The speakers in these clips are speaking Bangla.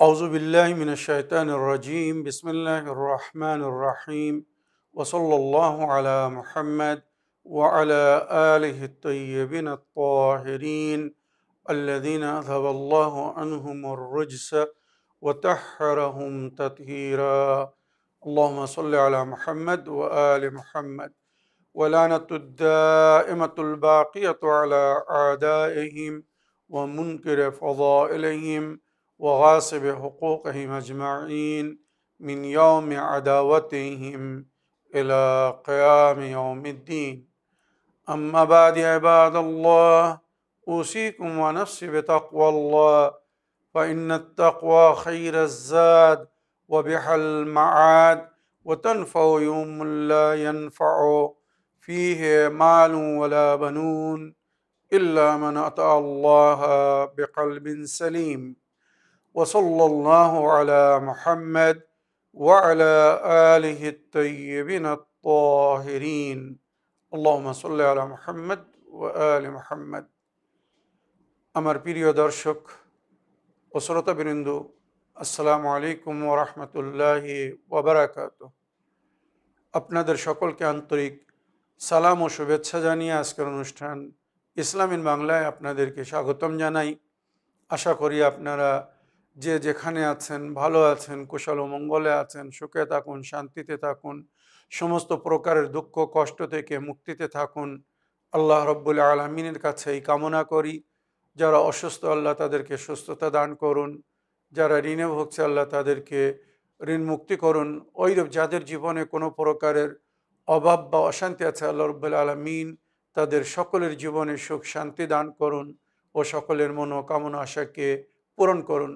أعوذ بالله من الشيطان الرجيم بسم الله الرحمن الرحيم وصلى الله على محمد وعلى آله الطيبين الطاهرين الذين أذهب الله عنهم الرجس وطهرهم تطهيرا اللهم صل على محمد وآل محمد ولعنة الدائمة الباقية على أعدائهم ومنكر فضائلهم وغاصب حقوقهم أجمعين من يوم عداوتهم إلى قيام يوم الدين أما بعد عباد الله أوصيكم ونفسي بتقوى الله فإن التقوى خير الزاد وبها المعاد وتنفع يوم لا ينفع فيه مال ولا بنون إلا من أتى الله بقلب سليم وصلى الله على محمد وعلى آله الطيبين الطاهرين اللهم صل على محمد وآل محمد আমার প্রিয় দর্শক ও শ্রোতাবৃন্দ আসসালামু আলাইকুম ওয়া রাহমাতুল্লাহি ওয়া বারাকাতুহু। আপনাদের সকলকে আন্তরিক সালাম ও শুভেচ্ছা জানিয়ে আজকের অনুষ্ঠান ইসলাম ইন বাংলায় আপনাদেরকে স্বাগতম জানাই। আশা করি আপনারা যে যেখানে আছেন ভালো আছেন, কুশল ও মঙ্গলে আছেন, সুখে থাকুন, শান্তিতে থাকুন, সমস্ত প্রকারের দুঃখ কষ্ট থেকে মুক্তিতে থাকুন। আল্লাহ রব্বুল আলামিনের কাছে এই কামনা করি। যারা অসুস্থ আল্লাহ তাদেরকে সুস্থতা দান করুন, যারা ঋণে ভুগছে আল্লাহ তাদেরকে ঋণ মুক্তি করুন। ওইরূপ যাদের জীবনে কোনো প্রকারের অভাব বা অশান্তি আছে আল্লাহ রব্বুল আলামিন তাদের সকলের জীবনে সুখ শান্তি দান করুন ও সকলের মনোকামনা আশাকে পূরণ করুন।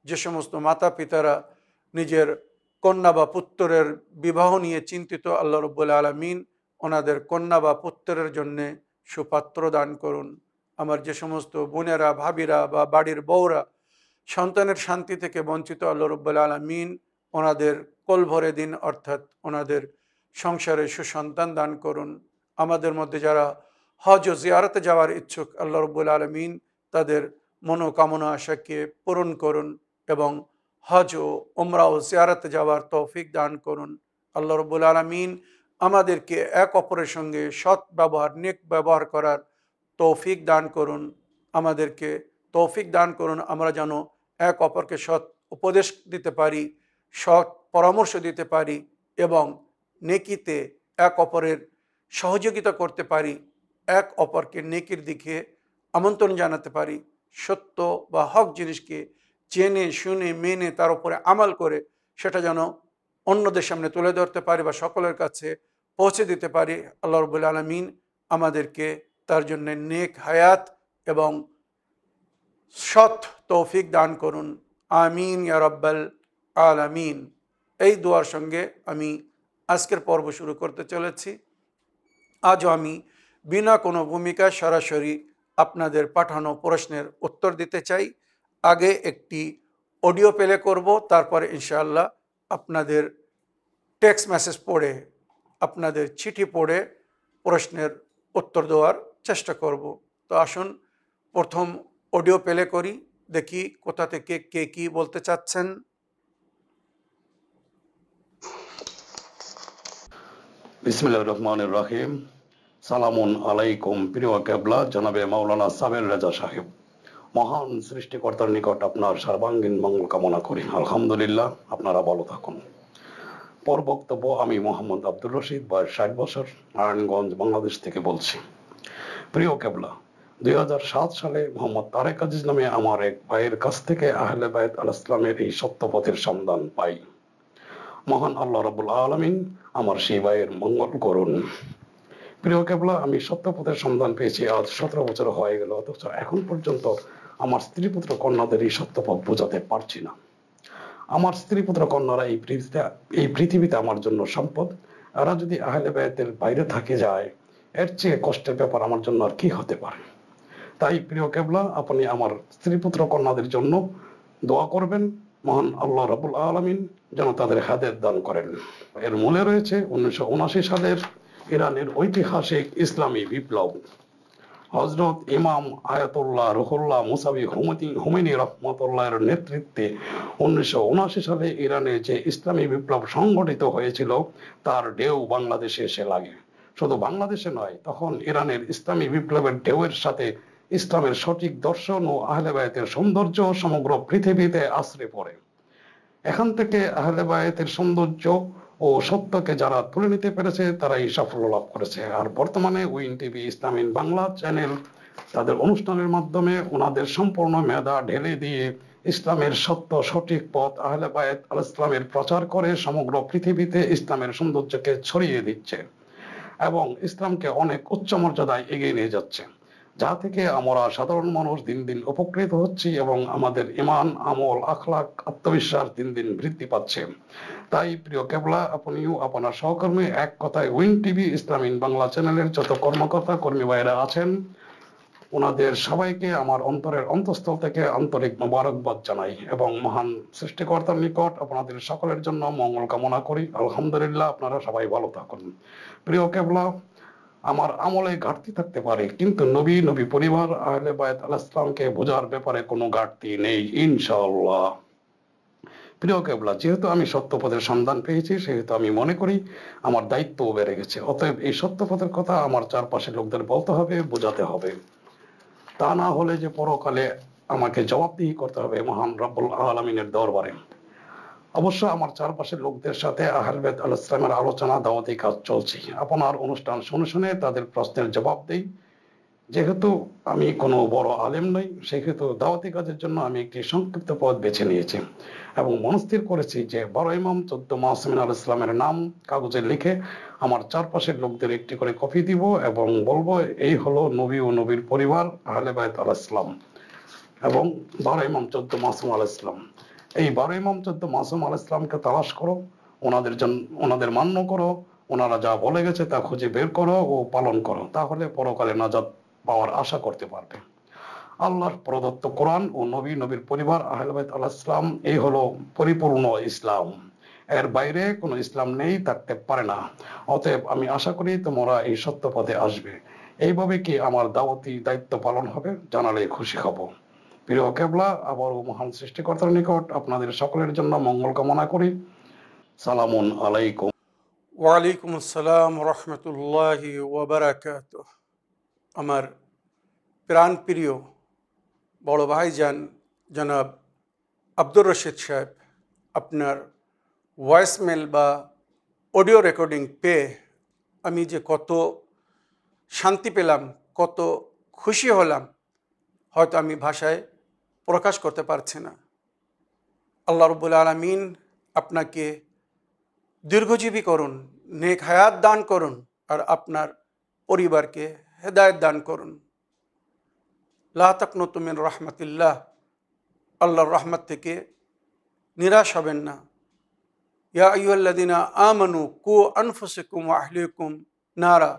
যে সমস্ত মাতা পিতারা নিজের কন্যা বা পুত্রের বিবাহ নিয়ে চিন্তিত আল্লাহ রব্বুল আলামিন ওনাদের কন্যা বা পুত্রের জন্যে সুপাত্র দান করুন। আমার যে সমস্ত বোনেরা ভাবিরা বা বাড়ির বউরা সন্তানের শান্তি থেকে বঞ্চিত আল্লাহ রব্বুল আলামিন ওনাদের কোল ভরে দিন, অর্থাৎ ওনাদের সংসারে সুসন্তান দান করুন। আমাদের মধ্যে যারা হজ ও জিয়ারতে যাওয়ার ইচ্ছুক আল্লাহ রব্বুল আলামিন তাদের মনোকামনা আশাকে পূরণ করুন এবং হজ ও উমরা ও জিয়ারতে যাওয়ার তৌফিক দান করুন। আল্লাহ রব্বুল আলামিন আমাদেরকে এক অপরের সঙ্গে সৎ ব্যবহার নেক ব্যবহার করার তৌফিক দান করুন। আমাদেরকে তৌফিক দান করুন আমরা যেন এক অপরকে সৎ উপদেশ দিতে পারি, সৎ পরামর্শ দিতে পারি এবং নেকিতে এক অপরের সহযোগিতা করতে পারি, এক অপরকে নেকির দিকে আমন্ত্রণ জানাতে পারি। সত্য বা হক জিনিসকে জেনে শুনে মেনে তার উপরে আমাল করে সেটা যেন অন্যদের সামনে তুলে ধরতে পারি বা সকলের কাছে পৌঁছে দিতে পারি। আল্লাহ রাব্বুল আলামিন আমাদেরকে তার জন্য নেক হায়াত এবং সৎ তৌফিক দান করুন। আমিন ইয়া রাব্বাল আলামিন। এই দোয়ার সঙ্গে আমি আজকের পর্ব শুরু করতে চলেছি। আজও আমি বিনা কোনো ভূমিকা সরাসরি আপনাদের পাঠানো প্রশ্নের উত্তর দিতে চাই। আগে একটি অডিও প্লে করব, তারপরে ইনশাআল্লাহ আপনাদের টেক্সট মেসেজ পড়ে আপনাদের চিঠি পড়ে প্রশ্নের উত্তর দেওয়ার চেষ্টা করব। তো আসুন প্রথম অডিও প্লে করি, দেখি কোথা থেকে কে কি বলতে চাচ্ছেন। বিসমিল্লাহির রহমানির রহিম। সালামুন আলাইকুম প্রিয় কেবলা জনাবে মাওলানা সাবের রেজা সাহেব। মহান সৃষ্টিকর্তার নিকট আপনার সর্বাঙ্গীন মঙ্গল কামনা করি। আলহামদুলিল্লাহ, আপনারা ভালো থাকুন। পর বক্তব্য আমি মোহাম্মদ আব্দুর রশিদ, বয়স 60 বছর, নারায়ণগঞ্জ, বাংলাদেশ থেকে বলছি। প্রিয় কেবলা, 2007 সালে মোহাম্মদ তারেক আজিজ নামে আমার এক ভাইয়ের কাছ থেকে আহলে বাইত আলাইহিস সালামের এই সত্যপথের সন্ধান পাই। মহান আল্লাহ রাব্বুল আলামিন আমার সেই ভাইয়ের মঙ্গল করুন। প্রিয় কেবলা, আমি সত্যপথের সন্ধান পেয়েছি আজ 17 বছর হয়ে গেল, অথচ এখন পর্যন্ত আমার স্ত্রী পুত্র কন্যাদের এই সত্যপথ বোঝাতে পারছি না। আমার স্ত্রী পুত্র কন্যারা এই পৃথিবীতে আমার জন্য সম্পদ। এরা যদি আহলে বাইতের বাইরে থাকে যায়, এর চেয়ে কষ্টের ব্যাপার আমার জন্য আর কি হতে পারে। তাই প্রিয় কেবলা, আপনি আমার স্ত্রী পুত্র কন্যাদের জন্য দোয়া করবেন। মহান আল্লাহ রাব্বুল আলামিন যেন তাদের হেদায়েত দান করেন। এর মূলে রয়েছে 1979 সালের ইরানের ঐতিহাসিক ইসলামী বিপ্লব। হযরত ইমাম আয়াতুল্লাহ রুহুল্লাহ মুসাবি হুমেনি রহমতুল্লাহের নেতৃত্বে 1979 সালে ইরানে যে ইসলামী বিপ্লব সংগঠিত হয়েছিল তার ঢেউ বাংলাদেশে এসে লাগে। শুধু বাংলাদেশে নয়, তখন ইরানের ইসলামী বিপ্লবের ঢেউয়ের সাথে ইসলামের সঠিক দর্শন ও আহলে বায়াতের সৌন্দর্য সমগ্র পৃথিবীতে আশ্রে পড়ে। এখান থেকে আহলে বায়াতের সৌন্দর্য ও সত্যকে যারা তুলে নিতে পেরেছে তারাই সাফল্য লাভ করেছে। আর বর্তমানে win TV Islam in Bangla channel তাদের অনুষ্ঠানের মাধ্যমে ওনাদের সম্পূর্ণ মেধা ঢেলে দিয়ে ইসলামের সত্য সঠিক পথ আহলে বায়াত আল ইসলামের প্রচার করে সমগ্র পৃথিবীতে ইসলামের সৌন্দর্যকে ছড়িয়ে দিচ্ছে এবং ইসলামকে অনেক উচ্চ মর্যাদায় এগিয়ে নিয়ে যাচ্ছে, যা থেকে আমরা সাধারণ মানুষ দিন দিন উপকৃত হচ্ছি এবং আমাদের ঈমান, আমল, আখলাক, আত্মবিশ্বাস দিন দিন বৃদ্ধি পাচ্ছে। তাই প্রিয় কেবলা, আপনিও আপনার সহকর্মী এক কথায় win TV Islam in Bangla চ্যানেলের যত কর্মকর্তা কর্মী ভাইরা আছেন ওনাদের সবাইকে আমার অন্তরের অন্তঃস্থল থেকে আন্তরিক মোবারকবাদ জানাই এবং মহান সৃষ্টিকর্তার নিকট আপনাদের সকলের জন্য মঙ্গল কামনা করি। আলহামদুলিল্লাহ, আপনারা সবাই ভালো থাকুন। প্রিয় কেবলা, আমার আমলে ঘাটতি থাকতে পারে, কিন্তু নবী পরিবার আহলে বায়াত আলাইহিস সালামকে বোঝার ব্যাপারে কোনো ঘাটতি নেই ইনশাআল্লাহ। প্রিয় কেবলা, যেহেতু আমি সত্যপথের সন্ধান পেয়েছি সেহেতু আমি মনে করি আমার দায়িত্বও বেড়ে গেছে। অতএব এই সত্যপথের কথা আমার চারপাশের লোকদের বলতে হবে, বোঝাতে হবে। তা না হলে যে পরকালে আমাকে জবাবদিহি করতে হবে মহান রব্বুল আলামিনের দরবারে। অবশ্য আমার চারপাশের লোকদের সাথে আহলে বায়াত আলাইহিস সালামের আলোচনা, দাওয়াতি কাজ চলছে। আপনার অনুষ্ঠান শুনে শুনে তাদের প্রশ্নের জবাব দেই। যেহেতু আমি কোনো বড় আলেম নই, সেহেতু দাওয়াতি কাজের জন্য আমি একটি সংক্ষিপ্ত পথ বেছে নিয়েছি এবং মনস্থির করেছি যে 12 ইমাম 14 মাসুমিন আলাইহিস সালামের নাম কাগজে লিখে আমার চারপাশের লোকদের একটি করে কপি দিব এবং বলবো, এই হলো নবী ও নবীর পরিবার আহলে বায়াত আলাইহিস সালাম এবং 12 ইমাম 14 মাসুম আলাইহিস সালাম। এই 12 ইমাম 14 মাসুম আলাইহিস সালামকে তালাশ করো, ওনাদের মান্য করো, ওনারা যা বলে গেছে তা খুঁজে বের করো ও পালন করো, তাহলে পরকালে নাজাত পাওয়ার আশা করতে পারবে। আল্লাহর প্রদত্ত কোরআন ও নবীর পরিবার আহলে বায়াত আলাইহিস সালাম, এই হলো পরিপূর্ণ ইসলাম। এর বাইরে কোনো ইসলাম নেই, থাকতে পারে না। অতএব আমি আশা করি তোমরা এই সত্য পথে আসবে। এইভাবে কি আমার দাওয়াতি দায়িত্ব পালন হবে, জানালে খুশি হব। প্রিয় কেবলা, আবারও মহান সৃষ্টিকর্তার নিকট আপনাদের সকলের জন্য মঙ্গল কামনা করি। সালামুন আলাইকুম। ওয়ালাইকুম আসসালাম রহমতুল্লাহি ওয়াবারাকাতুহ। আমার প্রাণপ্রিয় বড় ভাইজান জনাব আব্দুর রশিদ সাহেব, আপনার ভয়েসমেল বা অডিও রেকর্ডিং পেয়ে আমি যে কত শান্তি পেলাম, কত খুশি হলাম, হয়তো আমি ভাষায় প্রকাশ করতে পারছি না। আল্লাহ রাব্বুল আলামিন আপনাকে দীর্ঘজীবী করুন, নেক হায়াত দান করুন, আর আপনার পরিবারকে হেদায়েত দান করুন। লা তাকনুতু মিন রাহমাতিল্লাহ, আল্লাহর রহমত থেকে নিরাশ হবেন না। ইয়া আইয়ুহাল্লাযীনা আমানু কু আনফুসাকুম ওয়া আহলিকুম নারা,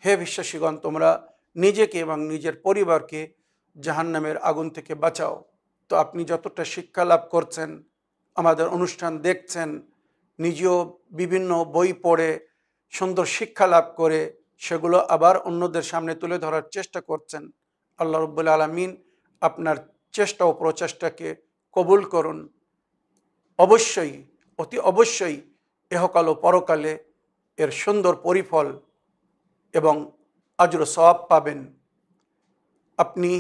হে বিশ্বাসীগণ, তোমরা নিজেকে এবং নিজের পরিবারকে জাহান্নামের আগুন থেকে বাঁচাও। তো আপনি যতটা শিক্ষা লাভ করছেন, আমাদের অনুষ্ঠান দেখছেন, নিজেও বিভিন্ন বই পড়ে সুন্দর শিক্ষা লাভ করে সেগুলো আবার অন্যদের সামনে তুলে ধরার চেষ্টা করছেন, আল্লাহ রাব্বুল আলামিন আপনার চেষ্টা ও প্রচেষ্টাকে কবুল করুন। অবশ্যই, অতি অবশ্যই ইহকাল ও পরকালে এর সুন্দর পরিফল এবং আজর সওয়াব পাবেন। আপনি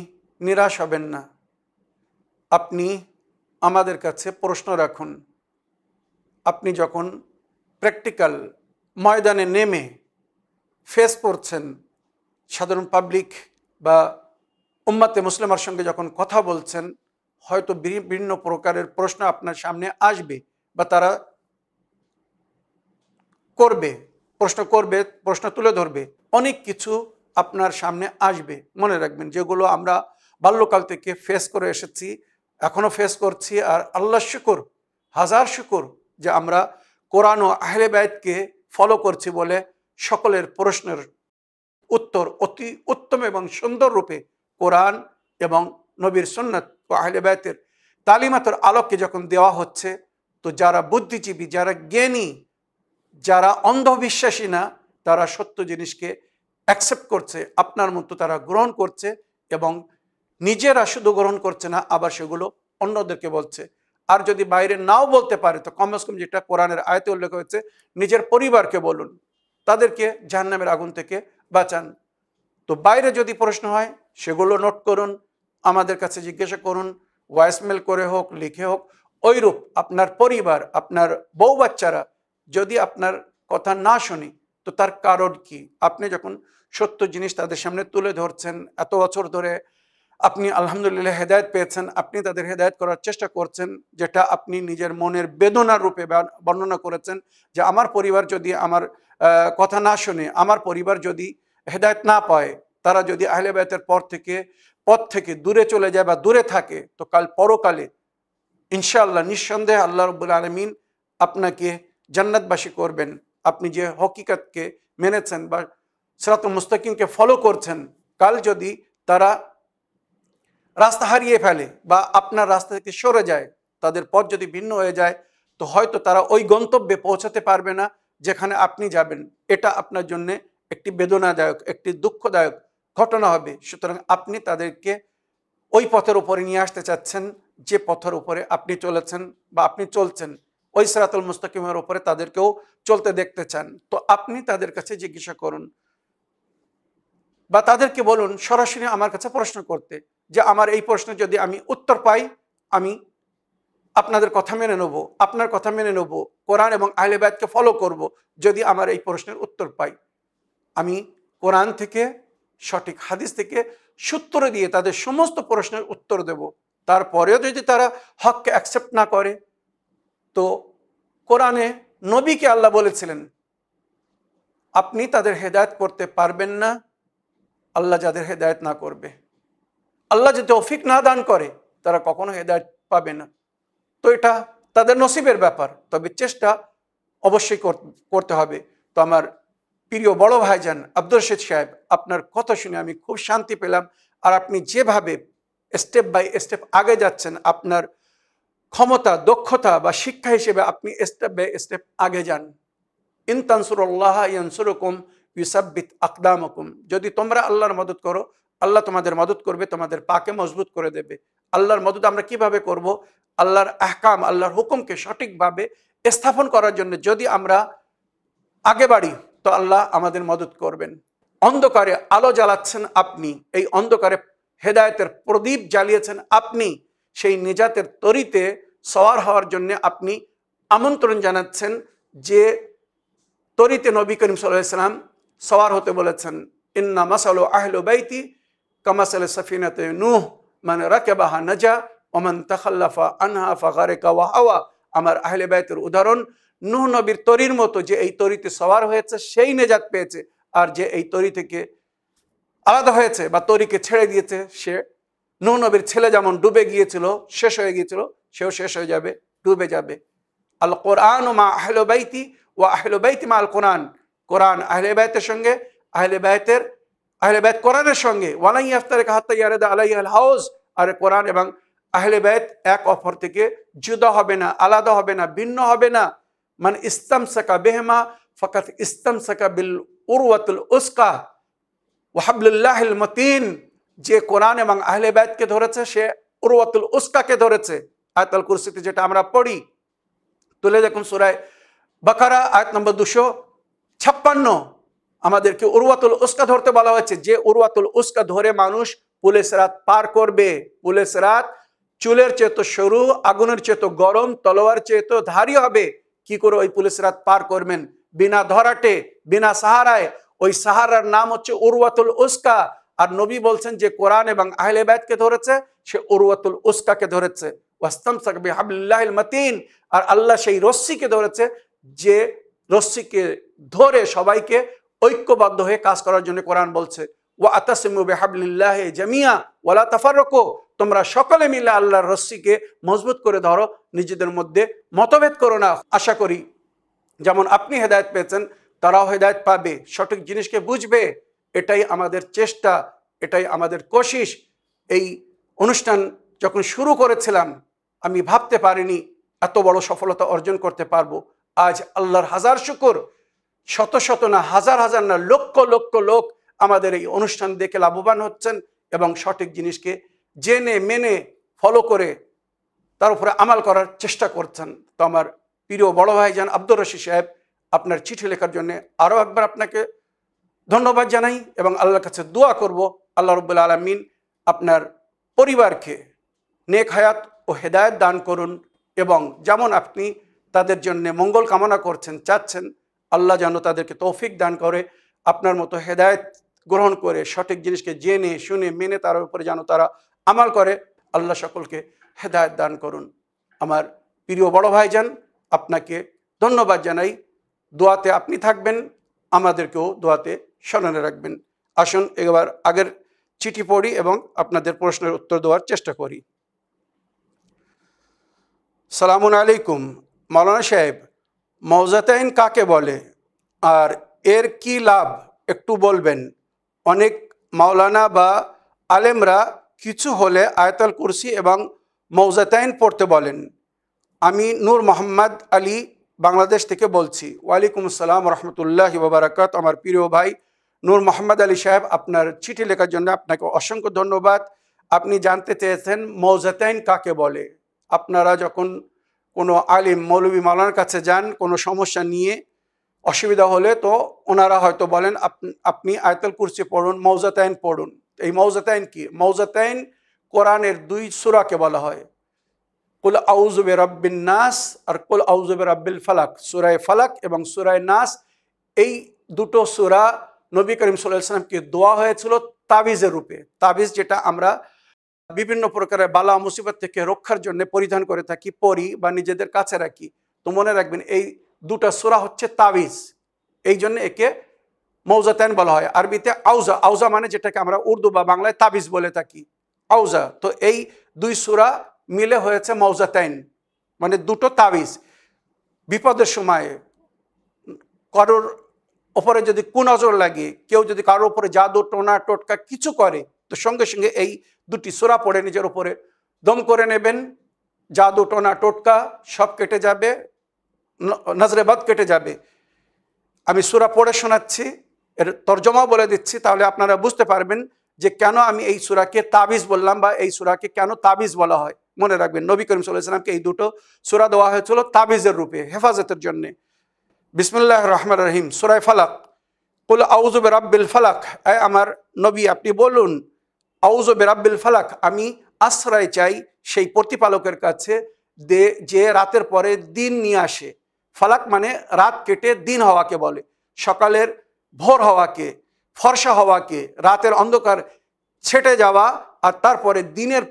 নিরাশ হবেন না। আপনি আমাদের কাছে প্রশ্ন রাখুন। আপনি যখন প্র্যাকটিক্যাল ময়দানে নেমে ফেস করছেন, সাধারণ পাবলিক বা উম্মাতে মুসলিমার সঙ্গে যখন কথা বলছেন, হয়তো বিভিন্ন প্রকারের প্রশ্ন আপনার সামনে আসবে বা তারা করবে, প্রশ্ন তুলে ধরবে, অনেক কিছু আপনার সামনে আসবে। মনে রাখবেন, যেগুলো আমরা বাল্যকাল থেকে ফেস করে এসেছি, এখনও ফেস করছি, আর আল্লাহ শুকর, হাজার শুকর যে আমরা কোরআন ও আহলে বায়াতকে ফলো করছি বলে সকলের প্রশ্নের উত্তর অতি উত্তম এবং সুন্দর রূপে কোরআন এবং নবীর সুন্নাত ও আহলে বায়াতের তালিমাতের আলোকে যখন দেওয়া হচ্ছে, তো যারা বুদ্ধিজীবী, যারা জ্ঞানী, যারা অন্ধবিশ্বাসী না, তারা সত্য জিনিসকে অ্যাকসেপ্ট করছে, আপনার মতো তারা গ্রহণ করছে, এবং নিজেরা শুধু গ্রহণ করছে না, আবার সেগুলো অন্যদেরকে বলছে। আর যদি বাইরে নাও বলতে পারে, তো কমস কম যেটা কোরআনের আয়াতে উল্লেখ হয়েছে, নিজের পরিবারকে বলুন, তাদেরকে জাহান্নামের আগুন থেকে বাঁচান। তো বাইরে যদি প্রশ্ন হয়, সেগুলো নোট করুন, আমাদের কাছে জিজ্ঞাসা করুন, ভয়েসমেল করে হোক, লিখে হোক। ওইরূপ আপনার পরিবার, আপনার বউ বাচ্চারা যদি আপনার কথা না শুনি, তো তার কারণ কি? আপনি যখন সত্য জিনিস তাদের সামনে তুলে ধরছেন, এত বছর ধরে আপনি আলহামদুলিল্লাহ হেদায়েত পেয়েছেন, আপনি তাদের হেদায়েত করার চেষ্টা করছেন, যেটা আপনি নিজের মনের বেদনার রূপে বর্ণনা করেছেন, যে আমার পরিবার যদি আমার কথা না শুনে, আমার পরিবার যদি হেদায়েত না পায়, তারা যদি আহলে বায়তের পথ থেকে দূরে চলে যায় বা দূরে থাকে, তো কাল পরকালে ইনশাআল্লাহ নিঃসন্দেহে আল্লাহ রাব্বুল আলামিন আপনাকে জান্নাতবাসী করবেন। আপনি যে হকিকতকে মেনেছেন বা সিরাতুল মুস্তাকিমকে ফলো করছেন, কাল যদি তারা রাস্তা হারিয়ে ফেলে বা আপনার রাস্তা থেকে সরে যায়, তাদের পথ যদি ভিন্ন হয়ে যায়, তো হয়তো তারা ওই গন্তব্যে পৌঁছাতে পারবে না যেখানে আপনি যাবেন। এটা আপনার জন্য একটি বেদনাদায়ক, একটি দুঃখদায়ক ঘটনা হবে। সুতরাং আপনি তাদেরকে ওই পথের উপরে নিয়ে আসতে চাচ্ছেন, যে পথের উপরে আপনি চলেছেন বা আপনি চলছেন, ওই সিরাতুল মুস্তাকিমের উপরে তাদেরকেও চলতে দেখতে চান। তো আপনি তাদের কাছে জিজ্ঞাসা করুন বা তাদেরকে বলুন সরাসরি আমার কাছে প্রশ্ন করতে, যে আমার এই প্রশ্ন যদি আমি উত্তর পাই, আমি আপনাদের কথা মেনে নেব, আপনার কথা মেনে নেব, কোরআন এবং আহলে বায়াতকে ফলো করব। যদি আমার এই প্রশ্নের উত্তর পাই, আমি কোরআন থেকে, সঠিক হাদিস থেকে সূত্র দিয়ে তাদের সমস্ত প্রশ্নের উত্তর দেব। তারপরেও যদি তারা হককে অ্যাকসেপ্ট না করে, তো কোরআনে নবীকে আল্লাহ বলেছিলেন, আপনি তাদের হেদায়েত করতে পারবেন না, আল্লাহ যাদের হেদায়েত না করবে। আল্লাহ যদি তৌফিক না দান করে, তারা কখনো হেদায়েত পাবে না। তো এটা তাদের নসিবের ব্যাপার, তবে চেষ্টা অবশ্যই করতে হবে। তো আমার প্রিয় বড় ভাইজান আব্দুর রশিদ সাহেব, আপনার কথা শুনে আমি খুব শান্তি পেলাম। আর আপনি যেভাবে স্টেপ বাই স্টেপ আগে যাচ্ছেন, আপনার ক্ষমতা, দক্ষতা বা শিক্ষা হিসেবে আপনি স্টেপ বাই স্টেপ আগে যান। ইন তানসুরুল্লাহ ইয়ানসুরুকুম ইউসাব্বিত আকদামাকুম। যদি তোমরা আল্লাহর মদদ করো, আল্লাহ তোমাদের মদদ করবে, তোমাদের পাকে মজবুত করে দেবে। আল্লাহর মদদ আমরা কিভাবে করব? আল্লাহর আহকাম, আল্লাহর হুকুমকে সঠিকভাবে স্থাপন করার জন্য যদি আমরা আগে বাড়ি, তো আল্লাহ আমাদের মদদ করবেন। অন্ধকারে আলো জ্বালাচ্ছেন আপনি, এই অন্ধকারে হেদায়েতের প্রদীপ জ্বালিয়েছেন আপনি, সেই নিজাতের তরিতে সওয়ার হওয়ার জন্য আপনি আমন্ত্রণ জানাচ্ছেন, যে তরিতে নবী করিম সাল্লাল্লাহু আলাইহি ওয়াসাল্লাম সওয়ার হতে বলেছেন। ইন্না মাসালু আহলু বাইতি কামাসালি সাফিনাতে নূহ মান রাকাবাহা নাজা ওয়া মান তাখাল্লাফা আনহা ফাগারিকা ওয়া হাওয়া। আমার আহলে বাইতের উদাহরণ নূহ নবীর তরির মতো, যে এই তরিতে সওয়ার হয়েছে সেই নেজাত পেয়েছে, আর যে এই তরি থেকে আলাদা হয়েছে বা তরিকে ছেড়ে দিয়েছে, সে নূহ নবীর ছেলে যেমন ডুবে গিয়েছিল, শেষ হয়ে গিয়েছিল, সেও শেষ হয়ে যাবে, ডুবে যাবে। আল কোরআন মা আহলে বাইতি ওয়া আহলে বাইতি মা আল কোরআন। কোরআন আহলে বাইতের সঙ্গে, আহলে বাইত কোরআনের সঙ্গে। ওয়ালাই ইফতারিকা হাত্তা ইয়ারিদা আলাইহি আল হাউজ। আর কোরআন এবং আহলে বাইত এক অপর থেকে জুদা হবে না, আলাদা হবে না, ভিন্ন হবে না। মান ইস্তামসাকা বিহিমা ফাকাত ইস্তামসাকা বিল উরওয়াতুল উসকা ওয়া হাবলুল্লাহিল মতিন। যে কোরআন এবং আহলে বাইতকে ধরেছে, সে উরওয়াতুল উসকাকে ধরেছে। আয়াতুল কুরসিতে যেটা আমরা পড়ি, তুলে দেখুন সূরা বাকারা আয়াত নম্বর 256, আমাদেরকে উরওয়াতুল উসকা ধরতে বলা হয়েছে। যে উরওয়াতুল উসকা ধরে মানুষ পুলে সিরাত পার করবে। পুলে সিরাত চুলের চেয়ে তো সরু, আগুনের চেয়ে তো গরম, তলোয়ার চেয়ে তো ধারী হবে। কি করে ওই পুলে সিরাত পার করবেন? বিনা ধরাটে, বিনা সাহারায়। ওই সাহারার নাম হচ্ছে উরওয়াতুল উসকা। আর নবী বলছেন, যে কোরআন এবং আহলে বাইতকে ধরেছে, সে উরওয়াতুল উসকাকে ধরেছে। ওয়াস্তামসাক বিহাবলিল্লাহিল মতিন। আর আল্লাহ সেই রশ্মিকে ধরেছে, যে রশ্মিকে ধরে সবাইকে ঐক্যবদ্ধ হয়ে কাজ করার জন্য কোরআন বলছে, ওয়া আতাসিমু বিহাবলিল্লাহি জামিয়া ওয়ালা তাফাররাকু। তোমরা সকলে মিলে আল্লাহর রশ্মিকে মজবুত করে ধরো, নিজেদের মধ্যে মতভেদ করো না। আশা করি যেমন আপনি হেদায়েত পেয়েছেন, তারাও হেদায়েত পাবে, সঠিক জিনিসকে বুঝবে। এটাই আমাদের চেষ্টা, এটাই আমাদের কোশিশ। এই অনুষ্ঠান যখন শুরু করেছিলাম, আমি ভাবতে পারিনি এত বড় সফলতা অর্জন করতে পারবো। আজ আল্লাহর হাজার শুকর, শত শত না, হাজার হাজার না, লক্ষ লক্ষ লোক আমাদের এই অনুষ্ঠান দেখে লাভবান হচ্ছেন এবং সঠিক জিনিসকে জেনে মেনে ফলো করে তার উপরে আমাল করার চেষ্টা করছেন। তো আমার প্রিয় বড় ভাইজান আব্দুর রশিদ সাহেব, আপনার চিঠি লেখার জন্য আরও একবার আপনাকে ধন্যবাদ জানাই এবং আল্লাহর কাছে দোয়া করব আল্লাহ রাব্বুল আলামিন আপনার পরিবারকে নেক হায়াত ও হেদায়েত দান করুন এবং যেমন আপনি তাদের জন্য মঙ্গল কামনা করছেন চাচ্ছেন, আল্লাহ যেন তাদেরকে তৌফিক দান করে আপনার মতো হেদায়েত গ্রহণ করে সঠিক জিনিসকে জেনে শুনে মেনে তার উপরে যেন তারা আমাল করে। আল্লাহ সকলকে হেদায়েত দান করুন। আমার প্রিয় বড় ভাইজান, আপনাকে ধন্যবাদ জানাই। দোয়াতে আপনি থাকবেন, আমাদেরকেও দোয়াতে স্মরণে রাখবেন। আসুন এবার আগের চিঠি পড়ি এবং আপনাদের প্রশ্নের উত্তর দেওয়ার চেষ্টা করি। সালামুন আলাইকুম মাওলানা সাহেব, মৌজাতাইন কাকে বলে আর এর কি লাভ একটু বলবেন? অনেক মাওলানা বা আলেমরা কিছু হলে আয়াতুল কুরসি এবং মৌজাতাইন পড়তে বলেন। আমি নূর মোহাম্মদ আলী বাংলাদেশ থেকে বলছি। ওয়ালাইকুম আসসালাম রহমতুল্লাহি ওয়া বারাকাতুহু। আমার প্রিয় ভাই নূর মোহাম্মদ আলী সাহেব, আপনার চিঠি লেখার জন্য আপনাকে অসংখ্য ধন্যবাদ। আপনি জানতে চেয়েছেন মৌজাতাইন কাকে বলে। আপনারা যখন কোনো আলিম মৌলবী মাওলানার কাছে যান কোনো সমস্যা নিয়ে অসুবিধা হলে, তো ওনারা হয়তো বলেন আপনি আয়াতুল কুরসি পড়ুন, মৌজাতাইন পড়ুন। এই মৌজাতাইন কি? মৌজাতাইন কোরআনের 2 সূরাকে বলা হয়, কুল আউযু বিরাব্বিন নাস আর কুল আউযু বিরাব্বিল ফালাক। সূরা ফালাক এবং সূরা নাস, এই দুটো সূরা নবী করিম সাল্লাল্লাহু আলাইহি ওয়াসাল্লামকে দেওয়া হয়েছিল তাবিজের রূপে। তাবিজ যেটা আমরা বিভিন্ন প্রকারের বালা মুসিবত থেকে রক্ষার জন্য পরিধান করে থাকি, পরি বা নিজেদের কাছে রাখি। তো মনে রাখবেন এই দুটো সূরা হচ্ছে তাবিজ, এই জন্য একে মৌজাতাইন বলা হয়। আরবিতে আউজা, আউজা মানে যেটাকে আমরা উর্দু বা বাংলায় তাবিজ বলে থাকি, আউজা। তো এই 2 সূরা মিলে হয়েছে মৌজাতাইন, মানে দুটো তাবিজ। বিপদের সময় কারোর ওপরে যদি কুনজর লাগে, কেউ যদি কারোর উপরে জাদু টোনা টোটকা কিছু করে, তো সঙ্গে সঙ্গে এই 2টি সূরা পড়ে নিজের উপরে দম করে নেবেন, জাদু টোনা টোটকা সব কেটে যাবে, নজরে বদ কেটে যাবে। আমি সূরা পড়ে শোনাচ্ছি, এর তর্জমাও বলে দিচ্ছি, তাহলে আপনারা বুঝতে পারবেন যে কেন আমি এই সূরাকে তাবিজ বললাম বা এই সূরাকে কেন তাবিজ বলা হয়। মনে রাখবেন নবী করিম সাল্লাল্লাহু আলাইহি ওয়াসাল্লামকে এই দুটো সূরা দেওয়া হয়েছিল তাবিজের রূপে, হেফাজতের জন্য। বিসমিল্লাহির রহমানির রহিম, সূরা ফালাক। কুল আউযু বিরাব্বিল ফালাক, আমার নবী আপনি বলুন আউযু বিরাব্বিল ফালাক, আমি আশ্রয় চাই সেই প্রতিপালকের কাছে যে রাতের পরে দিন নিয়ে আসে। ফালাক মানে রাত কেটে দিন হওয়াকে বলে, সকালের ভোর হওয়াকে, ফর্সা হওয়াকে, রাতের অন্ধকার ছেটে যাওয়া আর তারপরে দিনের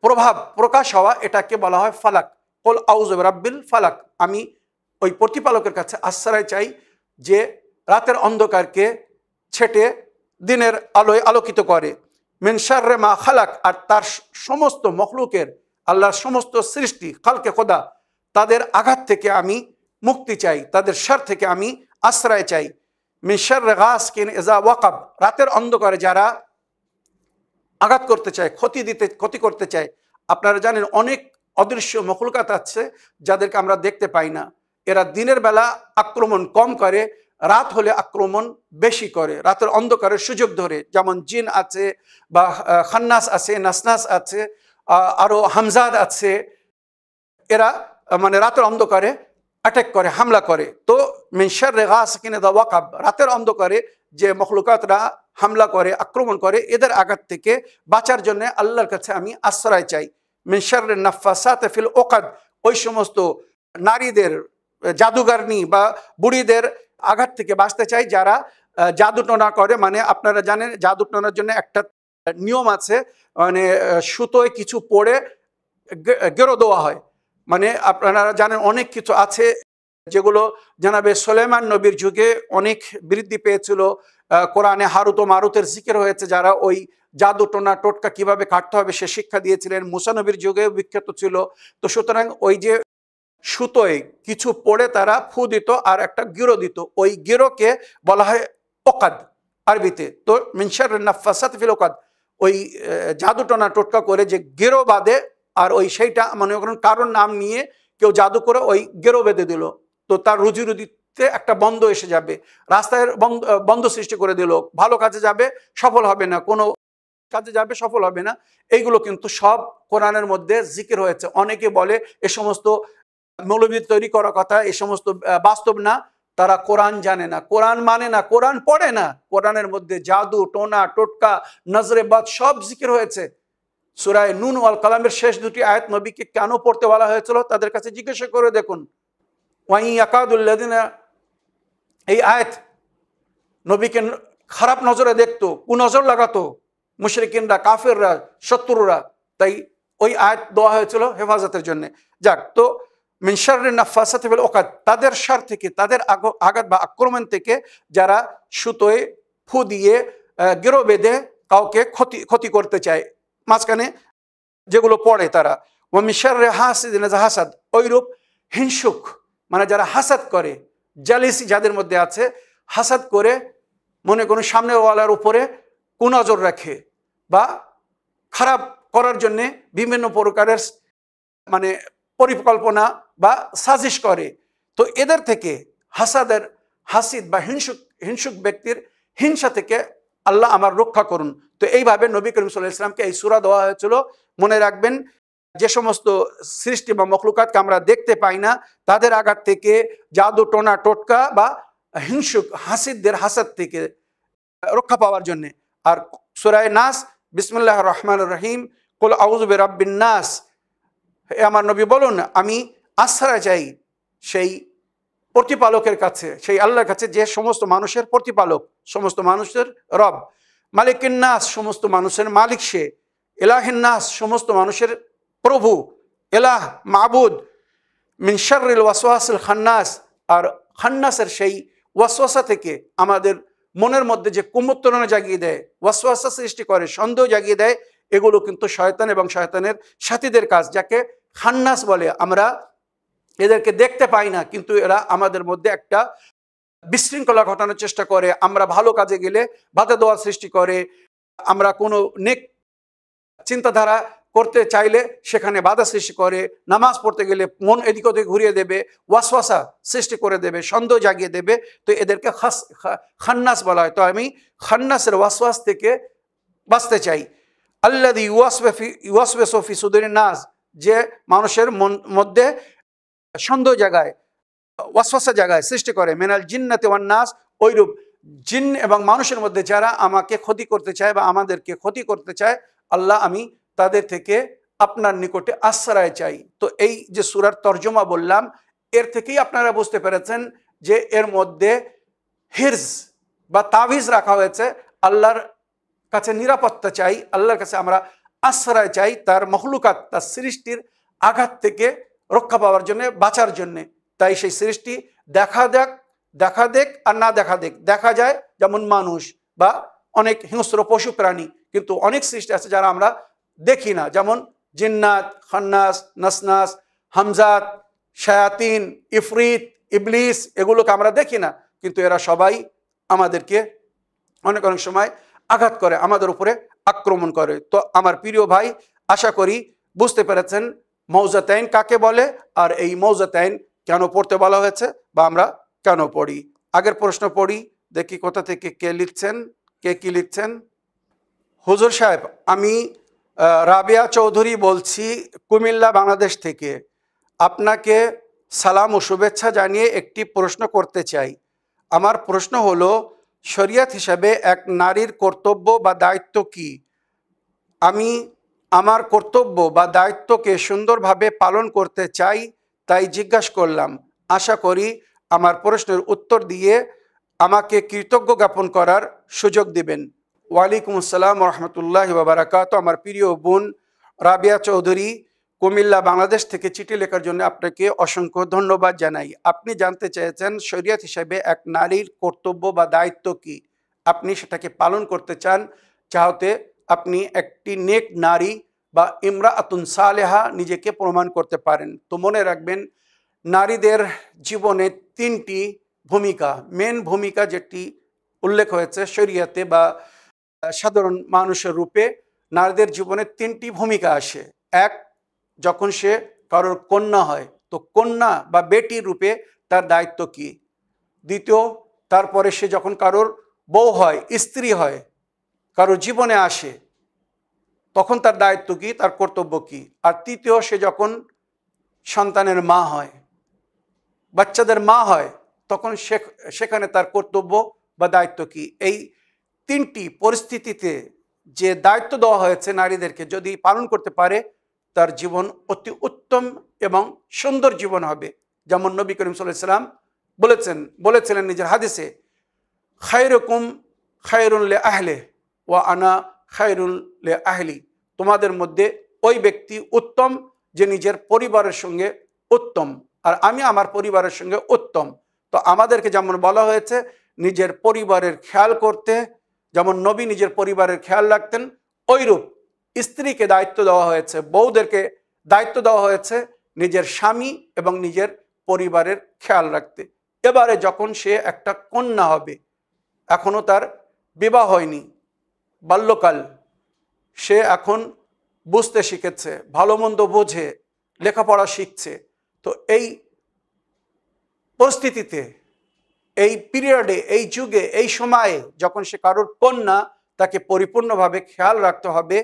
প্রভাব প্রকাশ হওয়া, এটাকে বলা হয় ফালাক। কুল আউযু বিরাব্বিল ফালাক, আমি ওই প্রতিপালকের কাছে আশ্রয় চাই যে রাতের অন্ধকারকে ছেটে দিনের আলোয় আলোকিত করে। মিন শাররি মা খালাক, আর তার সমস্ত মখলুকের, আল্লাহর সমস্ত সৃষ্টি খালকে খোদা, তাদের আঘাত থেকে আমি মুক্তি চাই, তাদের শার থেকে আমি আশ্রয় চাই। মিন শাররি গাসিকিন ইযা ওয়াকাব, রাতের অন্ধকারে যারা আঘাত করতে চায়, ক্ষতি করতে চায়। আপনারা জানেন অনেক অদৃশ্য মখলুকাত আছে যাদেরকে আমরা দেখতে পাই না। এরা দিনের বেলা আক্রমণ কম করে, রাত হলে আক্রমণ বেশি করে, রাতের অন্ধকারের সুযোগ ধরে। যেমন জিন আছে বা খান্নাস আছে, নাসনাস আছে, আরও হামজাদ আছে। এরা মানে রাতের অন্ধকারে অ্যাটাক করে, হামলা করে। তো মিন শাররি গাসিকিন ইযা ওয়াকাব, রাতের অন্ধকারে যে মখলুকাতরা হামলা করে, আক্রমণ করে, এদের আঘাত থেকে বাঁচার জন্য আল্লাহর কাছে আমি আশ্রয় চাই। মিন শাররি নাফাসাতি ফিল উকাদ, ওই সমস্ত নারীদের, জাদুগারনি বা বুড়িদের আঘাত থেকে বাঁচতে চাই যারা জাদুটোনা করে। মানে আপনারা জানেন জাদুটোনার জন্য একটা নিয়ম আছে, মানে সুতোয় কিছু পড়ে গেরো দেওয়া হয়। মানে আপনারা জানেন অনেক কিছু আছে যেগুলো জানাবে সুলাইমান নবীর যুগে অনেক বৃদ্ধি পেয়েছিল। কোরআনে হারুত ও মারুতের জিকির হয়েছে, যারা ওই জাদু টোনা টোটকা কিভাবে কাটতে হবে সে শিক্ষা দিয়েছিলেন। মুসা নবীর যুগেও বিখ্যাত ছিল। তো সুতরাং ওই যে সুতোয় কিছু পড়ে তারা ফু দিত আর একটা গিরো দিত, ওই গিরোকে বলা হয় ওকাদ আরবিতে। তো মিন শাররি নাফাসাতি ফিল উকাদ, ওই জাদু টোনা টোটকা করে যে গেরো বাঁধে, আর ওই সেইটা মনে করেন কারোর নাম নিয়ে কেউ জাদু করে ওই গেরো বেঁধে দিল, তো তার রুজি একটা বন্ধ এসে যাবে, রাস্তায় বন্ধ সৃষ্টি করে দিল, ভালো কাজে যাবে সফল হবে না, কোনো কাজে যাবে সফল হবে না। এইগুলো কিন্তু সব কোরআনের মধ্যে জিকির হয়েছে। অনেকে বলে এ সমস্ত মৌলবী তৈরি করা কথা, এ সমস্ত বাস্তব না। তারা কোরআন জানে না, কোরআন মানে না, কোরআন পড়ে না। কোরআনের মধ্যে জাদু, টোনা, টোটকা, নজরে বাদ সব জিকির হয়েছে। সূরা নুন ওয়াল কালামের শেষ দুটি আয়াত নবীকে কেন পড়তে বলা হয়েছিল তাদের কাছে জিজ্ঞাসা করে দেখুন। ওয়াই ইয়াকাদুল্লাযিনা, এই আয়াত নবীকে খারাপ নজরে দেখতো, কুনজর লাগাতো মুশরিকিনরা, কাফেররা, শত্রুরা। তাই ওই আয়াত দেওয়া হয়েছিল হেফাজতের জন্য। যাক, তো মিন শাররিন নাফাসাতি ফিল উকাদ, তাদের শার থেকে, তাদের আঘাত বা আক্রমণ থেকে, যারা সুতোয় ফু দিয়ে গেরো বেঁধে কাউকে ক্ষতি করতে চায়, মাঝখানে যেগুলো পড়ে তারা। ওয়া মিন শাররি হাসিদিন ইযা হাসাদ, ওইরূপ হিংসুক মানে যারা হাসাদ করে, জালিসি যাদের মধ্যে আছে, হাসাদ করে মনে করুন সামনেওয়ালার উপরে কুনজর রাখে বা খারাপ করার জন্যে বিভিন্ন প্রকারের মানে পরিকল্পনা বা সাজিশ করে। তো এদের থেকে হাসিদ বা হিংসুক ব্যক্তির হিংসা থেকে আল্লাহ আমার রক্ষা করুন। তো এইভাবে নবী করিম সাল্লাল্লাহু আলাইহি ওয়াসাল্লামকে এই সূরা দেওয়া হয়েছিল। মনে রাখবেন, যে সমস্ত সৃষ্টি বা মখলুকাতকে আমরা দেখতে পাই না, তাদের আঘাত থেকে, জাদু, টোনা, টোটকা বা হিংসুক হাসিদদের হাসাদ থেকে রক্ষা পাওয়ার জন্য। আর সূরা নাস, বিসমিল্লাহির রহমানির রহিম, কুল আউযু বিরাব্বিন নাস, আমার নবী বলুন আমি আশ্রয় চাই সেই প্রতিপালকের কাছে, সেই আল্লাহর কাছে, যে সমস্ত মানুষের প্রতিপালক, সমস্ত মানুষের রব। মালিকিন নাস, সমস্ত মানুষের মালিক সে। ইলাহিন নাস, সমস্ত মানুষের প্রভু, এলাহ, মাবুদ। মিন শাররিল ওয়াসওয়াসিল খান্নাস, আর খান্নাসের সেই ওয়াসওয়াসা থেকে, আমাদের মনের মধ্যে যে কুমন্ত্রণা জাগিয়ে দেয়, ওয়াসওয়াসা সৃষ্টি করে, সন্দেহ জাগিয়ে দেয়, এগুলো কিন্তু শয়তান এবং শয়তানের সাথীদের কাজ, যাকে খান্নাস বলে। আমরা এদেরকে দেখতে পাই না, কিন্তু এরা আমাদের মধ্যে একটা বিশৃঙ্খলা ঘটানোর চেষ্টা করে। আমরা ভালো কাজে গেলে বাধা দেওয়ার সৃষ্টি করে, আমরা কোনো নেক চিন্তাধারা করতে চাইলে সেখানে বাধা সৃষ্টি করে, নামাজ পড়তে গেলে মন এদিক ওদিক ঘুরিয়ে দেবে, ওয়াসওয়াসা সৃষ্টি করে দেবে, সন্দেহ জাগিয়ে দেবে। তো এদেরকে খান্নাস বলা হয়। তো আমি খান্নাসের ওয়াসওয়াস থেকে বাঁচতে চাই। আল্লাযী ইউওয়াসওয়িসু ফি সুদুরিন নাস, যে মানুষের মধ্যে সন্দেহ জাগায়, ওয়াসওয়াসা জাগায়, সৃষ্টি করে। মিনাল জিন্নাতি ওয়ান নাস, ওইরূপ জিন এবং মানুষের মধ্যে যারা আমাকে ক্ষতি করতে চায় বা আমাদেরকে ক্ষতি করতে চায়, আল্লাহ আমি তাদের থেকে আপনার নিকটে আশ্রয় চাই। তো এই যে সূরার তর্জমা বললাম, এর থেকেই আপনারা বুঝতে পেরেছেন যে এর মধ্যে হিরজ বা তাবিজ রাখা হয়েছে। আল্লাহর কাছে নিরাপত্তা চাই, আল্লাহর কাছে আমরা আশ্রয় চাই, তার মখলুকাত, তার সৃষ্টির আঘাত থেকে রক্ষা পাওয়ার জন্য, বাঁচার জন্যে। তাই সেই সৃষ্টি দেখা দেখ আর না দেখা দেখ, দেখা যায় যেমন মানুষ বা অনেক হিংস্র পশু প্রাণী, কিন্তু অনেক সৃষ্টি আছে যারা আমরা দেখি না, যেমন জিন্নাত, খান্নাস, নাসনাস, হামজাত, শায়াতিন, ইফরিত, ইবলিস, এগুলোকে আমরা দেখি না, কিন্তু এরা সবাই আমাদেরকে অনেক সময় আঘাত করে, আমাদের উপরে আক্রমণ করে। তো আমার প্রিয় ভাই, আশা করি বুঝতে পেরেছেন মৌজাতাইন কাকে বলে, আর এই মৌজাতাইন কেন পড়তে বলা হয়েছে বা আমরা কেন পড়ি। আগের প্রশ্ন পড়ি, দেখি কোথা থেকে কে লিখছেন, কে কি লিখছেন। হুজুর সাহেব, আমি রাবিয়া চৌধুরী বলছি কুমিল্লা, বাংলাদেশ থেকে। আপনাকে সালাম ও শুভেচ্ছা জানিয়ে একটি প্রশ্ন করতে চাই। আমার প্রশ্ন হলো, শরিয়ত হিসাবে এক নারীর কর্তব্য বা দায়িত্ব কি? আমি আমার কর্তব্য বা দায়িত্বকে সুন্দরভাবে পালন করতে চাই, তাই জিজ্ঞাসা করলাম। আশা করি আমার প্রশ্নের উত্তর দিয়ে আমাকে কৃতজ্ঞ জ্ঞাপন করার সুযোগ দিবেন। ওয়ালাইকুম আসসালাম রহমতুল্লাহ বারাকাতুহু। আমার প্রিয় বোন রাবিয়া চৌধুরী, কুমিল্লা, বাংলাদেশ থেকে চিঠি লেখার জন্য আপনাকে অসংখ্য ধন্যবাদ জানাই। আপনি জানতে চেয়েছেন শরিয়ত হিসেবে এক নারীর কর্তব্য বা দায়িত্ব কি। আপনি সেটাকে পালন করতে চান, চাহতে আপনি একটি নেক নারী বা ইমরাআতুন সালেহা নিজেকে প্রমাণ করতে পারেন। তো মনে রাখবেন, নারীদের জীবনে তিনটি ভূমিকা, মেন ভূমিকা যেটি উল্লেখ হয়েছে শরিয়তে বা সাধারণ মানুষের রূপে, নারীদের জীবনে তিনটি ভূমিকা আসে। এক, যখন সে কারোর কন্যা হয়, তো কন্যা বা বেটির রূপে তার দায়িত্ব কি? দ্বিতীয়, তারপরে সে যখন কারোর বউ হয়, স্ত্রী হয়, কারোর জীবনে আসে, তখন তার দায়িত্ব কি, তার কর্তব্য কি। আর তৃতীয়, সে যখন সন্তানের মা হয়, বাচ্চাদের মা হয়, তখন সেখানে তার কর্তব্য বা দায়িত্ব কি। এই তিনটি পরিস্থিতিতে যে দায়িত্ব দেওয়া হয়েছে নারীদেরকে যদি পালন করতে পারে, তার জীবন অতি উত্তম এবং সুন্দর জীবন হবে। যেমন নবী করিম সাল্লাল্লাহু আলাইহি ওয়াসাল্লাম বলেছিলেন নিজের হাদিসে, খায়রুকুম খায়রুন লি আহলি ওয়া আনা খায়রুন লি আহলি, তোমাদের মধ্যে ওই ব্যক্তি উত্তম যে নিজের পরিবারের সঙ্গে উত্তম, আর আমি আমার পরিবারের সঙ্গে উত্তম। তো আমাদেরকে যেমন বলা হয়েছে নিজের পরিবারের খেয়াল করতে, যেমন নবী নিজের পরিবারের খেয়াল রাখতেন, ওইরূপ স্ত্রীকে দায়িত্ব দেওয়া হয়েছে, বউদেরকে দায়িত্ব দেওয়া হয়েছে নিজের স্বামী এবং নিজের পরিবারের খেয়াল রাখতে। এবারে যখন সে একটা কন্যা হবে, এখনো তার বিবাহ হয়নি, বাল্যকাল, সে এখন বুঝতে শিখেছে, ভালো মন্দ বোঝে, লেখাপড়া শিখছে। তো এই পরিস্থিতিতে, এই পিরিয়ডে, এই যুগে, এই সময়ে যখন সে কারোর কন্যা, তাকে পরিপূর্ণভাবে খেয়াল রাখতে হবে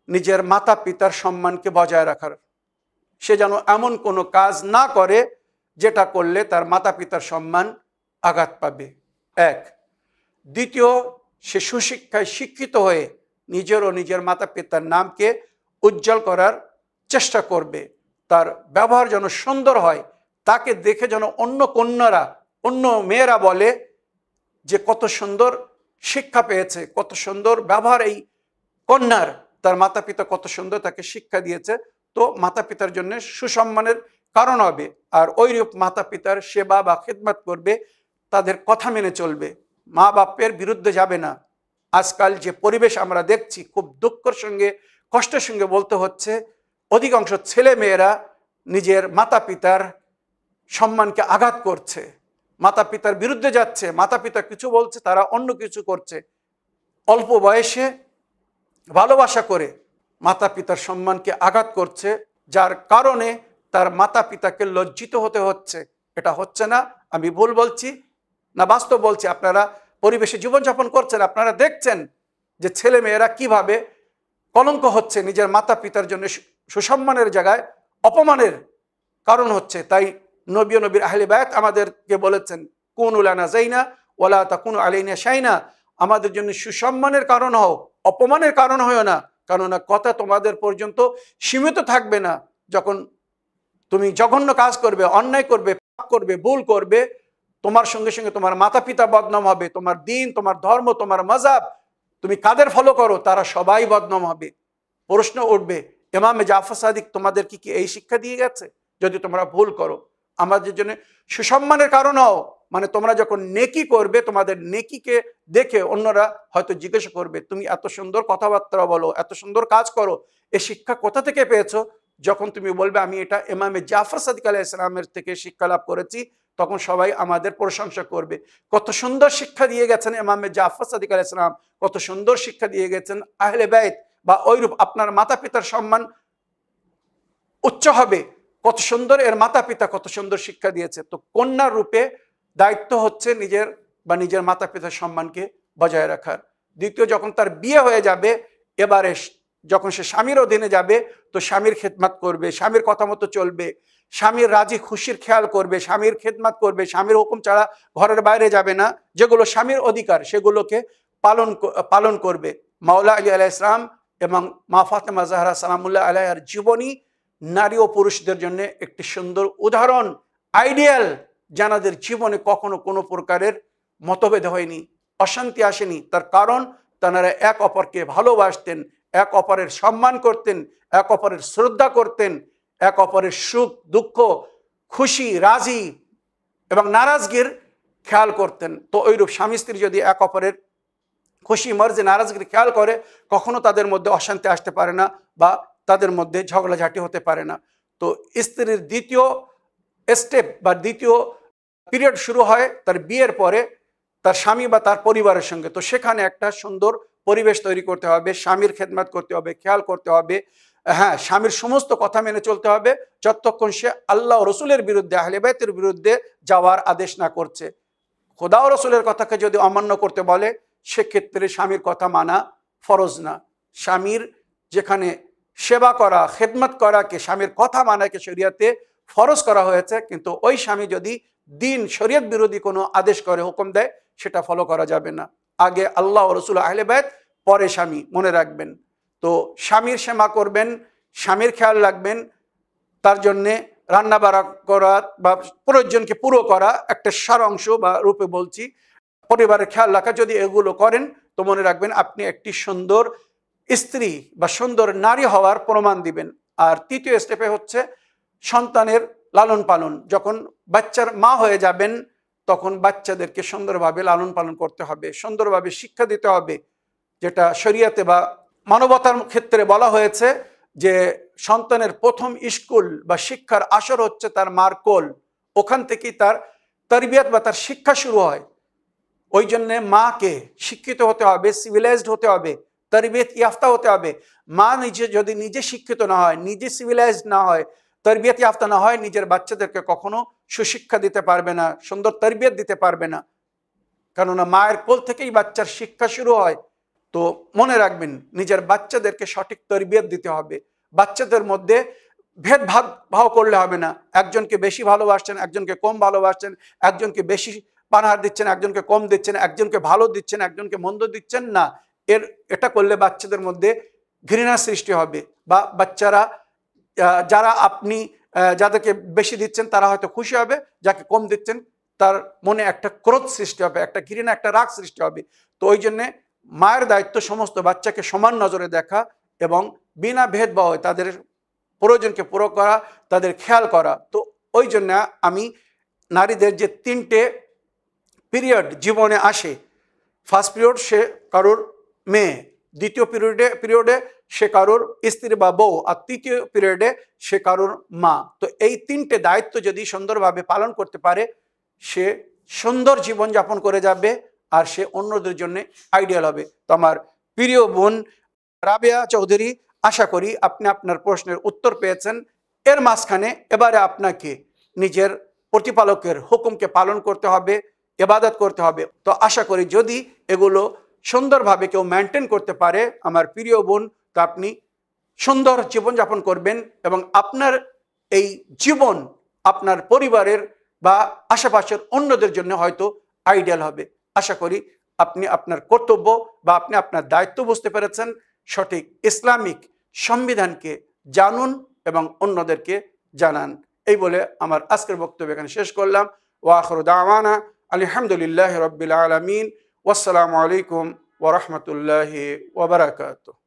নিজের মাতা পিতার সম্মানকে বজায় রাখার। সে যেন এমন কোনো কাজ না করে যেটা করলে তার মাতা পিতার সম্মান আঘাত পাবে, এক। দ্বিতীয়, সে সুশিক্ষায় শিক্ষিত হয়ে নিজের ও নিজের মাতা পিতার নামকে উজ্জ্বল করার চেষ্টা করবে। তার ব্যবহার যেন সুন্দর হয়, তাকে দেখে যেন অন্য কন্যারা, অন্য মেয়েরা বলে যে কত সুন্দর শিক্ষা পেয়েছে, কত সুন্দর ব্যবহার এই কন্যার, তার মাতা পিতা কত সুন্দর তাকে শিক্ষা দিয়েছে। তো মাতা পিতার জন্য সুসম্মানের কারণ হবে। আর ওইরূপ মাতা পিতার সেবা বা খেদমত করবে, তাদের কথা মেনে চলবে, মা বাপের বিরুদ্ধে যাবে না। আজকাল যে পরিবেশ আমরা দেখছি, খুব দুঃখের সঙ্গে, কষ্টের সঙ্গে বলতে হচ্ছে, অধিকাংশ ছেলে মেয়েরা নিজের মাতা পিতার সম্মানকে আঘাত করছে, মাতা পিতার বিরুদ্ধে যাচ্ছে, মাতা পিতা কিছু বলছে তারা অন্য কিছু করছে। অল্প বয়সে ভালোবাসা করে মাতা পিতার সম্মানকে আঘাত করছে, যার কারণে তার মাতা পিতাকে লজ্জিত হতে হচ্ছে। এটা হচ্ছে না, আমি ভুল বলছি না বাস্তব বলছি? আপনারা পরিবেশে জীবনযাপন করছেন, আপনারা দেখছেন যে ছেলে মেয়েরা কিভাবে কলঙ্ক হচ্ছে, নিজের মাতা পিতার জন্য সুসম্মানের জায়গায় অপমানের কারণ হচ্ছে। তাই নবী ও নবীর আহলে বায়াত আমাদেরকে বলেছেন, কুনু লানা যাইনা ওয়ালা তাকুনু আলাইনা শাইনা, আমাদের জন্য সুসম্মানের কারণ হও, অপমানের কারণ হয় না। কেননা কথা তোমাদের পর্যন্ত সীমিত থাকবে না। যখন তুমি জঘন্য কাজ করবে, অন্যায় করবে, পাপ করবে, ভুল করবে, তোমার সঙ্গে সঙ্গে তোমার মাতা পিতা বদনাম হবে, তোমার দিন, তোমার ধর্ম, তোমার মাযহাব, তুমি কাদের ফলো করো তারা সবাই বদনাম হবে। প্রশ্ন উঠবে, ইমামে জাফর সাদিক তোমাদের কি এই শিক্ষা দিয়ে গেছে? যদি তোমরা ভুল করো, আমাদের জন্য সুসম্মানের কারণ হও, মানে তোমরা যখন নেকি করবে, তোমাদের নেকিকে দেখে অন্যরা হয়তো জিজ্ঞাসা করবে, তুমি এত সুন্দর কথাবার্তা বলো, এত সুন্দর কাজ করো, এই শিক্ষা কোথা থেকে পেয়েছো? যখন তুমি বলবে আমি এটা ইমামে জাফর সাদিক আলাইহিস সালামের থেকে শিক্ষা লাভ করেছি, তখন সবাই আমাদের প্রশংসা করবে। কত সুন্দর শিক্ষা দিয়ে গেছেন ইমামে জাফর সাদিক আলাইহিস সালাম, কত সুন্দর শিক্ষা দিয়ে গেছেন আহলে বাইত। বা ওইরূপ আপনার মাতা পিতার সম্মান উচ্চ হবে, কত সুন্দর এর মাতা পিতা কত সুন্দর শিক্ষা দিয়েছে। তো কন্যার রূপে দায়িত্ব হচ্ছে নিজের বা নিজের মাতা পিতার সম্মানকে বজায় রাখার। দ্বিতীয়, যখন তার বিয়ে হয়ে যাবে, এবারে যখন সে স্বামীর অধীনে যাবে, তো স্বামীর খেদমত করবে, স্বামীর কথা মতো চলবে, স্বামীর রাজি খুশির খেয়াল করবে, স্বামীর খেদমত করবে, স্বামীর হুকুম ছাড়া ঘরের বাইরে যাবে না, যেগুলো স্বামীর অধিকার সেগুলোকে পালন করবে। মাওলা আলী আলাইহিস সালাম এবং মা ফাতেমা জাহরা সালামুল্লাহ আলাইহার জীবনী নারী ও পুরুষদের জন্য একটি সুন্দর উদাহরণ, আইডিয়াল, যাদের জীবনে কখনো কোনো প্রকারের মতভেদ হয়নি, অশান্তি আসেনি। তার কারণ তারা এক অপরকে ভালোবাসতেন, এক অপরের সম্মান করতেন, এক অপরের শ্রদ্ধা করতেন, এক অপরের সুখ দুঃখ, খুশি রাজি এবং নারাজগির খেয়াল করতেন। তো ওইরূপ স্বামী স্ত্রী যদি এক অপরের খুশি মর্জি নারাজগির খেয়াল করে, কখনো তাদের মধ্যে অশান্তি আসতে পারে না বা তাদের মধ্যে ঝগড়াঝাটি হতে পারে না। তো স্ত্রীর দ্বিতীয় স্টেপ বা দ্বিতীয় পিরিয়ড শুরু হয় তার বিয়ের পরে, তার স্বামী বা তার পরিবারের সঙ্গে। তো সেখানে একটা সুন্দর পরিবেশ তৈরি করতে হবে, স্বামীর খেদমত করতে হবে, খেয়াল করতে হবে, হ্যাঁ, স্বামীর সমস্ত কথা মেনে চলতে হবে, যতক্ষণ সে আল্লাহ রসুলের বিরুদ্ধে, আহলে বাইতের বিরুদ্ধে যাওয়ার আদেশ না করছে। খোদা ও রসুলের কথাকে যদি অমান্য করতে বলে, সেক্ষেত্রে স্বামীর কথা মানা ফরজ না। স্বামীর যেখানে সেবা করা, খেদমত করাকে, স্বামীর কথা মানাকে শরিয়াতে ফরজ করা হয়েছে, কিন্তু ওই স্বামী যদি দিন শরীয়ত বিরোধী কোনো আদেশ করে, হুকুম দেয়, সেটা ফলো করা যাবে না। আগে আল্লাহ ও রসুল, আহলে বাইত, পরে স্বামী, মনে রাখবেন। তো স্বামীর সেবা করবেন, স্বামীর খেয়াল রাখবেন, তার জন্যে রান্না বাড়া করা বা প্রয়োজনকে পুরো করা একটা সার অংশ বা রূপে বলছি, পরিবারের খেয়াল রাখা, যদি এগুলো করেন তো মনে রাখবেন আপনি একটি সুন্দর স্ত্রী বা সুন্দর নারী হওয়ার প্রমাণ দিবেন। আর তৃতীয় স্টেপে হচ্ছে সন্তানের লালন পালন। যখন বাচ্চার মা হয়ে যাবেন, তখন বাচ্চাদেরকে সুন্দরভাবে লালন পালন করতে হবে, সুন্দরভাবে শিক্ষা দিতে হবে। যেটা শরিয়াতে বা মানবতার ক্ষেত্রে বলা হয়েছে যে সন্তানের প্রথম স্কুল বা শিক্ষার আসর হচ্ছে তার মার কোল। ওখান থেকেই তার তরবিয়ত বা তার শিক্ষা শুরু হয়। ওই জন্যে মাকে শিক্ষিত হতে হবে, সিভিলাইজড হতে হবে, তরবিয়ত ইয়াফতা হতে হবে। মা যদি নিজে শিক্ষিত না হয়, নিজে সিভিলাইজড না হয়, তরবিয়ত ইয়াফতা না হয়, নিজের বাচ্চাদেরকে কখনো সুশিক্ষা দিতে পারবে না, সুন্দর তরবিয়ত দিতে পারবে না। কেননা মায়ের কোল থেকেই বাচ্চার শিক্ষা শুরু হয়। তো মনে রাখবেন, নিজের বাচ্চাদেরকে সঠিক তরবিয়ত দিতে হবে। বাচ্চাদের মধ্যে ভাব করলে হবে না। একজনকে বেশি ভালোবাসছেন, একজনকে কম ভালোবাসছেন, একজনকে বেশি পানাহার দিচ্ছেন, একজনকে কম দিচ্ছেন, একজনকে ভালো দিচ্ছেন, একজনকে মন্দ দিচ্ছেন না। এটা করলে বাচ্চাদের মধ্যে ঘৃণা সৃষ্টি হবে। বা বাচ্চারা যারা আপনি যাদেরকে বেশি দিচ্ছেন তারা হয়তো খুশি হবে, যাকে কম দিচ্ছেন তার মনে একটা ক্রোধ সৃষ্টি হবে, একটা ঘৃণা, একটা রাগ সৃষ্টি হবে। তো ওই জন্যে মায়ের দায়িত্ব সমস্ত বাচ্চাকে সমান নজরে দেখা এবং বিনা ভেদভাবে তাদের প্রয়োজনকে পুরো করা, তাদের খেয়াল করা। তো ওই জন্য আমি নারীদের যে 3টে পিরিয়ড জীবনে আসে, ফার্স্ট পিরিয়ড সে কারোর মেয়ে, দ্বিতীয় পিরিয়ডে সে কারোর স্ত্রী বা বউ, আর তৃতীয় পিরিয়ডে সে কারোর মা। তো এই 3টে দায়িত্ব যদি সুন্দরভাবে পালন করতে পারে, সে সুন্দর জীবন যাপন করে যাবে আর সে অন্যদের জন্য আইডিয়াল হবে। তো আমার প্রিয় বোন রাবেয়া চৌধুরী, আশা করি আপনি আপনার প্রশ্নের উত্তর পেয়েছেন। এর মাঝখানে এবারে আপনাকে নিজের প্রতিপালকের হুকুমকে পালন করতে হবে, ইবাদত করতে হবে। তো আশা করি যদি এগুলো সুন্দরভাবে কেউ মেনটেন করতে পারে আমার প্রিয় বোন, তো আপনি সুন্দর জীবনযাপন করবেন এবং আপনার এই জীবন আপনার পরিবারের বা আশেপাশের অন্যদের জন্য হয়তো আইডিয়াল হবে। আশা করি আপনি আপনার কর্তব্য বা আপনি আপনার দায়িত্ব বুঝতে পেরেছেন। সঠিক ইসলামিক সংবিধানকে জানুন এবং অন্যদেরকে জানান। এই বলে আমার আজকের বক্তব্য এখানে শেষ করলাম। ওয়া আখিরু দাওয়ানা আলহামদুলিল্লাহি রাব্বিল আলামিন। ওয়াসসালামু আলাইকুম ওয়া রাহমাতুল্লাহি ওয়া বারাকাতুহু।